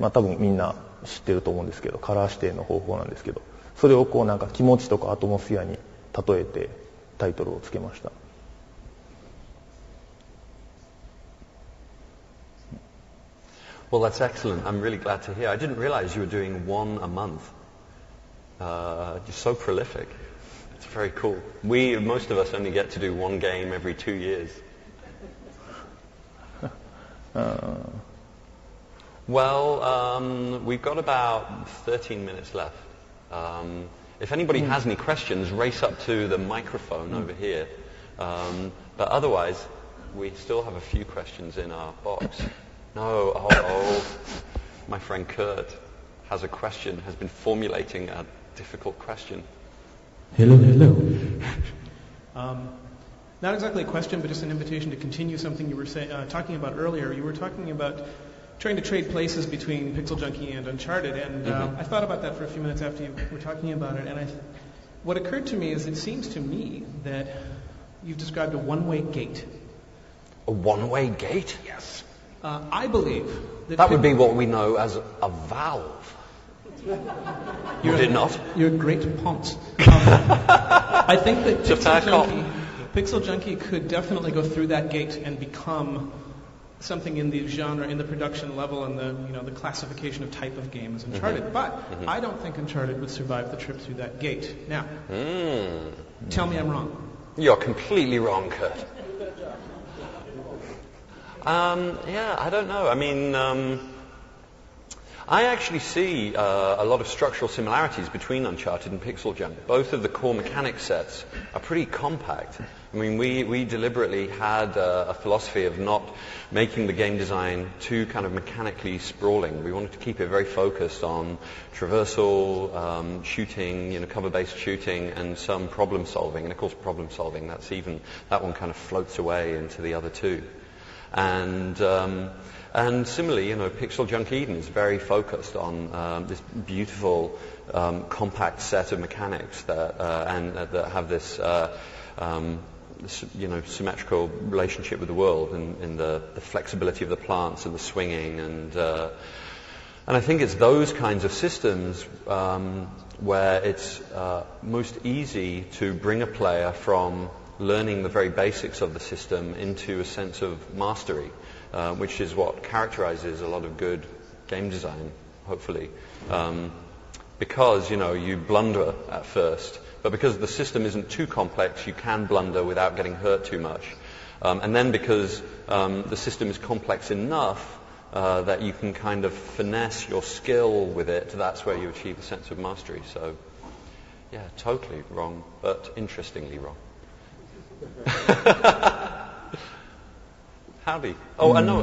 多分みんな知ってると思うんですけど、カラー指定の方法なんですけど、それをなんか気持ちとかアトモスフィアに例えてタイトルをつけました。Well, that's excellent. I'm really glad to hear. I didn't realize you were doing one a month. You're so prolific. It's very cool. Most of us only get to do one game every 2 years. Well, we've got about 13 minutes left. If anybody has any questions, race up to the microphone over here. But otherwise, we still have a few questions in our box. No, my friend Kurt has a question, has been formulating a difficult question. Hello. Not exactly a question, but just an invitation to continue something you were talking about earlier. You were talking about trying to trade places between Pixel Junkie and Uncharted, and I thought about that for a few minutes after you were talking about it, and what occurred to me is it seems to me that you've described a one-way gate. A one-way gate? Yes. I believe that would be what we know as a valve. You did not? You're a great ponce. I think that Pixel Junkie could definitely go through that gate and become something in the genre, in the production level, and the classification of type of game as Uncharted. But I don't think Uncharted would survive the trip through that gate. Now, tell me I'm wrong. You're completely wrong, Kurt. Yeah, I don't know. I mean, I actually see a lot of structural similarities between Uncharted and Pixel Junk. Both of the core mechanic sets are pretty compact. I mean, we deliberately had a philosophy of not making the game design too kind of mechanically sprawling. We wanted to keep it very focused on traversal, shooting, cover-based shooting, and some problem solving. And of course, problem solving, that one kind of floats away into the other two. And similarly, Pixel Junk Eden is very focused on this beautiful, compact set of mechanics that have this, symmetrical relationship with the world, and the flexibility of the plants and the swinging, and I think it's those kinds of systems where it's most easy to bring a player from learning the very basics of the system into a sense of mastery, which is what characterizes a lot of good game design, hopefully. Because, you blunder at first, but because the system isn't too complex, you can blunder without getting hurt too much. And then because the system is complex enough that you can kind of finesse your skill with it, that's where you achieve a sense of mastery. So, yeah, totally wrong, but interestingly wrong. Howdy. Oh, no,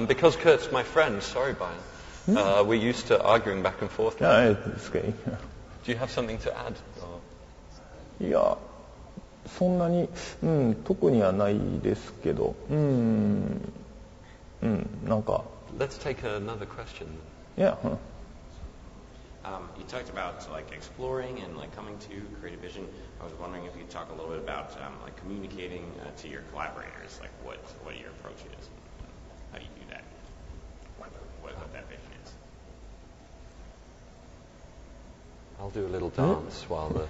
because Kurt's my friend, sorry, Brian. We're used to arguing back and forth. Yeah, it's okay. Do you have something to add? いや、そんなに、特にはないですけど、なんか。Let's take another question. Yeah. You talked about exploring and coming to creative vision. I was wondering if you could talk a little bit about communicating to your collaborators, what your approach is, how do you do that, what that vision is. I'll do a little dance while the.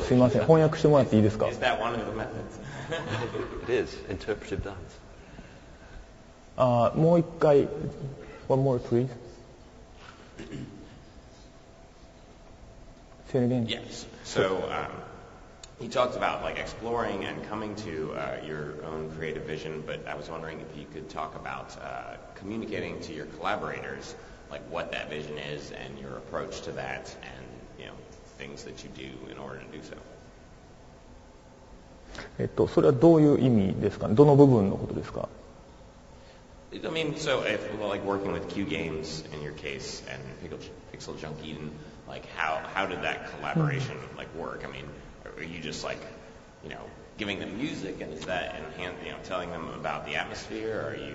すいません、翻訳してもらっていいですか? Is that one of the methods? It is interpretive dance. もう一回 one more please. Say it again. Yes. So you talked about exploring and coming to your own creative vision, but I was wondering if you could talk about communicating to your collaborators, what that vision is and your approach to that, and things that you do in order to do so. それはどういう意味ですかね。どの部分のことですか? I mean, so if working with Q Games in your case and Pixel Junk Eden, how did that collaboration work? I mean, are you just giving them music, and is that telling them about the atmosphere, or are you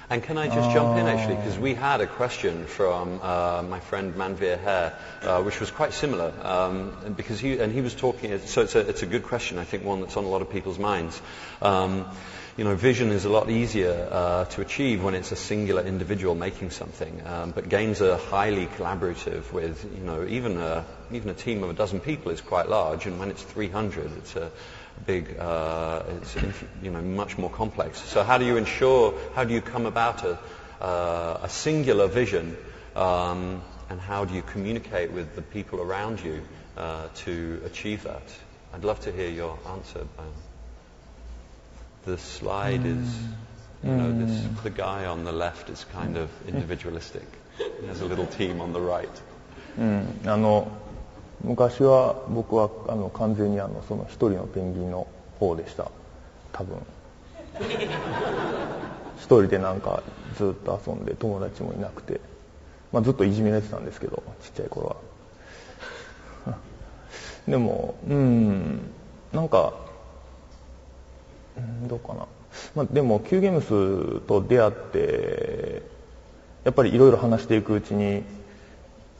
And can I just jump in actually, because we had a question from my friend Manveer Hare, which was quite similar, because he was talking. So it's a good question. I think one that's on a lot of people's minds. Vision is a lot easier to achieve when it's a singular individual making something, but games are highly collaborative with, even a team of a dozen people is quite large, and when it's 300, it's a big, much more complex. So how do you come about a singular vision, and how do you communicate with the people around you to achieve that? I'd love to hear your answer. The slide is, the guy on the left is kind of individualistic. He has a little team on the right. 昔は僕は完全にその一人のペンギンの方でした。多分一人でなんかずっと遊んで友達もいなくて、ずっといじめられてたんですけど、ちっちゃい頃は。でもなんかどうかな。でも Q ゲームスと出会ってやっぱりいろいろ話していくうちに、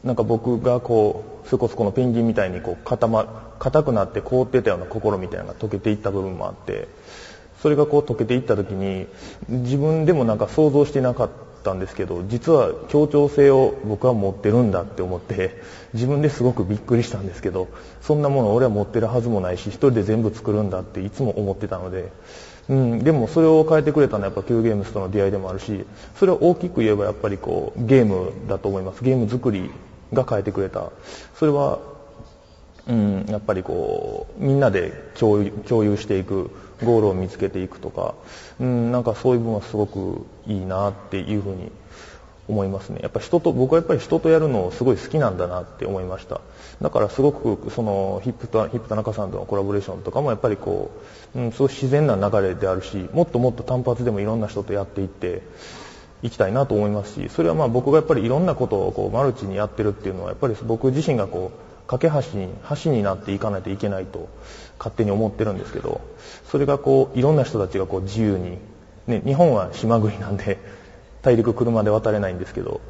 なんか僕がそれこそこのペンギンみたいに硬くなって凍ってたような心みたいなのが溶けていった部分もあって、それが溶けていった時に自分でもなんか想像してなかったんですけど、実は協調性を僕は持ってるんだって思って自分ですごくびっくりしたんですけど、そんなもの俺は持ってるはずもないし、一人で全部作るんだっていつも思ってたので、でもそれを変えてくれたのはやっぱ Q ゲームスとの出会いでもあるし、それを大きく言えばやっぱりゲームだと思います。ゲーム作りが変えてくれた。それはやっぱりみんなで共有していく、ゴールを見つけていくとか、なんかそういう部分はすごくいいなっていうふうに思いますね。やっぱ僕はやっぱり人とやるのをすごい好きなんだなって思いました。だからすごくそのヒップ田中さんとのコラボレーションとかもやっぱりすごい自然な流れであるし、もっともっと単発でもいろんな人とやっていっていきたいなと思いますし、それは僕がやっぱりいろんなことをマルチにやってるっていうのはやっぱり僕自身が架け橋になっていかないといけないと勝手に思ってるんですけど、それがいろんな人たちが自由に、日本は島国なんで大陸車で渡れないんですけど、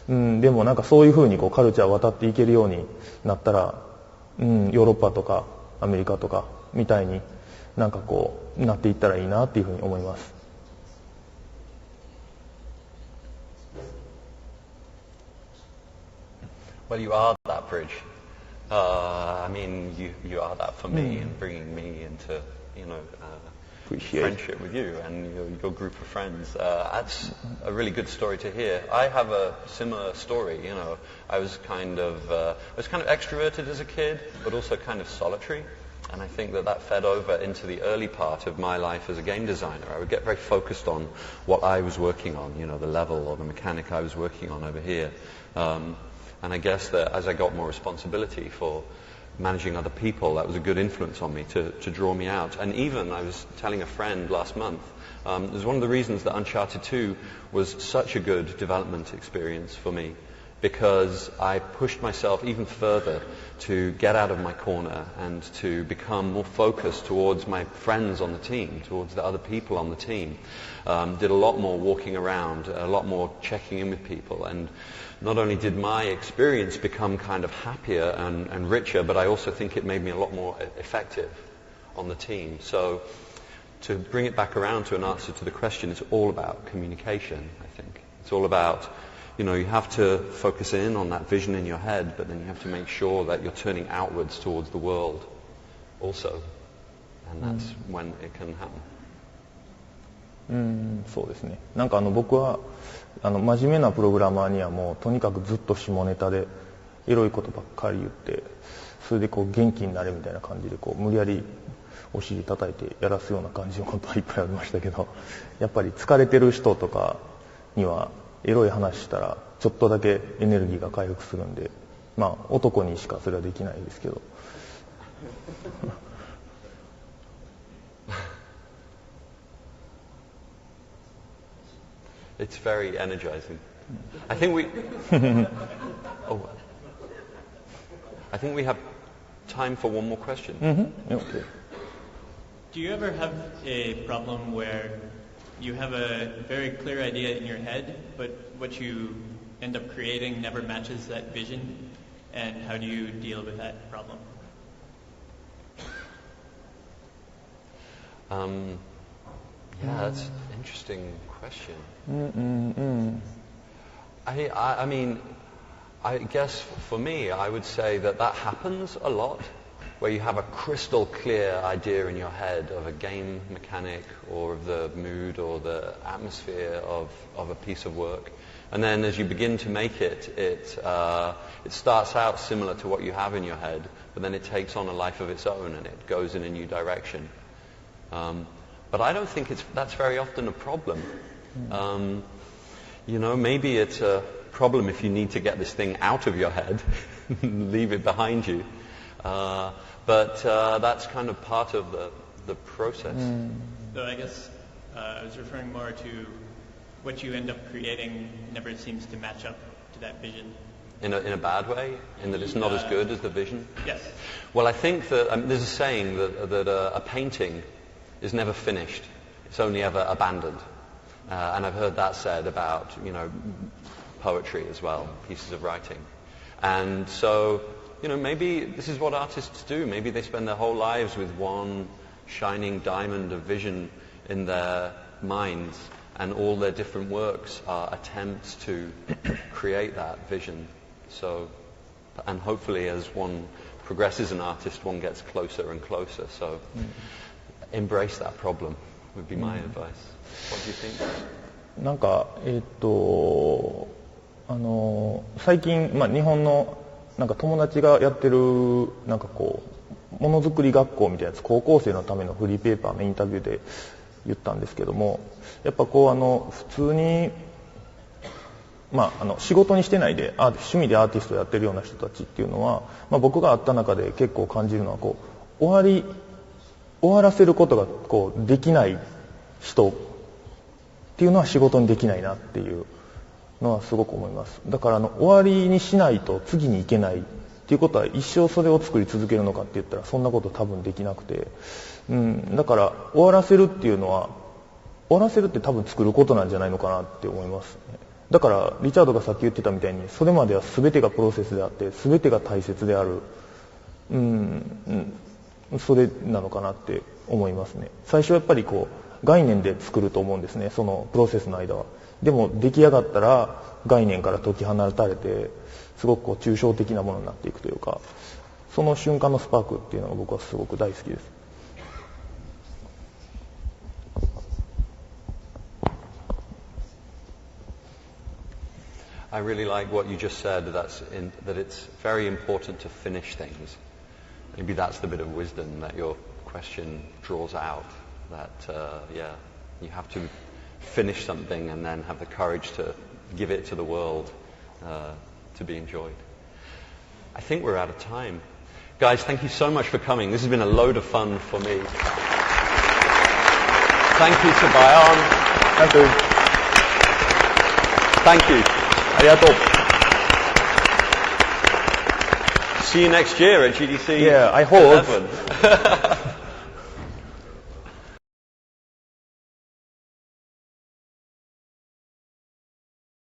でもなんかそういうふうにカルチャーを渡っていけるようになったら、ヨーロッパとかアメリカとかみたいになんかなっていったらいいなっていうふうに思います。Well, you are that bridge. I mean, you are that for me, and bringing me into, friendship with you and your group of friends. That's a really good story to hear. I have a similar story. I was kind of extroverted as a kid, but also kind of solitary. And I think that fed over into the early part of my life as a game designer. I would get very focused on what I was working on, the level or the mechanic I was working on over here. And I guess that as I got more responsibility for managing other people, that was a good influence on me to draw me out. And even, I was telling a friend last month, it was one of the reasons that Uncharted 2 was such a good development experience for me, because I pushed myself even further to get out of my corner and to become more focused towards my friends on the team, towards the other people on the team. Did a lot more walking around, a lot more checking in with people, and not only did my experience become kind of happier and richer, but I also think it made me a lot more effective on the team. So to bring it back around to an answer to the question, it's all about communication, I think. It's all about, you have to focus in on that vision in your head, but then you have to make sure that you're turning outwards towards the world also. And that's when it can happen. そうですね。なんか僕は真面目なプログラマーにはもうとにかくずっと下ネタでエロいことばっかり言って、それで元気になれみたいな感じで無理やりお尻叩いてやらすような感じのことはいっぱいありましたけど、やっぱり疲れてる人とかにはエロい話したらちょっとだけエネルギーが回復するんで、男にしかそれはできないですけど。It's very energizing. I think we have time for one more question. Okay. Do you ever have a problem where you have a very clear idea in your head, but what you end up creating never matches that vision? And how do you deal with that problem? Yeah, that's an interesting question. I mean, I guess for me, I would say that happens a lot, where you have a crystal clear idea in your head of a game mechanic or of the mood or the atmosphere of a piece of work, And then as you begin to make it, it starts out similar to what you have in your head, but then it takes on a life of its own and it goes in a new direction. But I don't think that's very often a problem. Maybe it's a problem if you need to get this thing out of your head, leave it behind you. But that's kind of part of the process. So I guess I was referring more to what you end up creating never seems to match up to that vision. In a bad way? In that it's not as good as the vision? Yes. Well, I think that there's a saying that a painting is never finished. It's only ever abandoned. And I've heard that said about, poetry as well, pieces of writing. And so, maybe this is what artists do. Maybe they spend their whole lives with one shining diamond of vision in their minds, and all their different works are attempts to create that vision. So, and hopefully as one progresses as an artist, one gets closer and closer. So, embrace that problem would be my advice. What do you think? なんか最近、日本のなんか友達がやってるなんかこうものづくり学校みたいなやつ、高校生のためのフリーペーパーのインタビューで言ったんですけども、やっぱこう普通に仕事にしてないで趣味でアーティストやってるような人たちっていうのは、僕が会った中で結構感じるのはこう終わらせることがこうできない人っていうのは仕事にできないなっていうのはすごく思います。だから終わりにしないと次に行けないっていうことは、一生それを作り続けるのかって言ったらそんなこと多分できなくて、だから終わらせるっていうのは、終わらせるって多分作ることなんじゃないのかなって思いますね。だからリチャードがさっき言ってたみたいに、それまでは全てがプロセスであって全てが大切である、それなのかなって思いますね。最初やっぱりこう概念で作ると思うんですね、そのプロセスの間は。でも出来上がったら概念から解き放たれて、すごくこう抽象的なものになっていくというか、その瞬間のスパークっていうのが僕はすごく大好きです。I really like what you just said, that it's very important to finish things. Maybe that's the bit of wisdom that your question draws out, that, you have to finish something and then have the courage to give it to the world to be enjoyed. I think we're out of time. Guys, thank you so much for coming. This has been a load of fun for me. Thank you to Bayon. Thank you. Thank you. ありがとう。See you next year at GDC. Yeah, I hope. 11.